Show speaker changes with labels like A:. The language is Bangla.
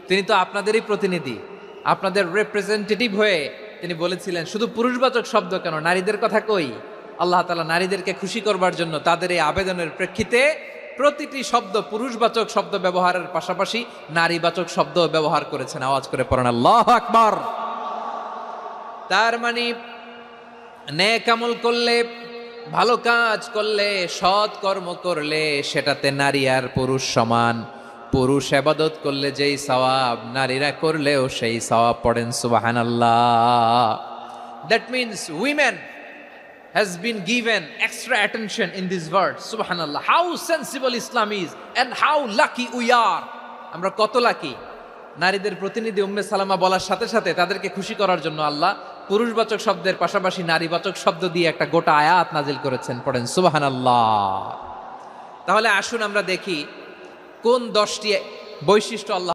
A: তিনি তো আপনাদেরই প্রতিনিধি, আপনাদের রিপ্রেজেন্টেটিভ হয়ে তিনি বলেছিলেন শুধু পুরুষবাচক শব্দ কেন, নারীদের কথা কই। আল্লাহ তাআলা নারীদেরকে খুশি করবার জন্য তাদের এই আবেদনের প্রেক্ষিতে প্রতিটি শব্দ পুরুষবাচক শব্দ ব্যবহারের পাশাপাশি নারীবাচক শব্দ ব্যবহার করেছেন। আওয়াজ করে পড়েন আল্লাহু আকবার। তার মানে নেক আমল করলে, ভালো কাজ করলে, সৎ কর্ম করলে সেটাতে নারী আর পুরুষ সমান। পুরুষ ইবাদত করলে যেই সওয়াব, নারীরা করলেও সেই সওয়াব। পড়েন সুবহানাল্লাহ। That means women has been given extra attention in this verse. Subhanallah, how sensible Islam is and how lucky we are. আমরা কত লাকি। নারীদের প্রতিনিধি উম্মে সালামা বলার সাথে সাথে তাদেরকে খুশি করার জন্য আল্লাহ পুরুষবাচক শব্দের পাশাপাশি নারীবাচক শব্দ দিয়ে একটা গোটা আয়াত নাজিল করেছেন। পড়েন সুবহানাল্লাহ। তাহলে আসুন আমরা দেখি কোন 10টি বৈশিষ্ট্য আল্লাহ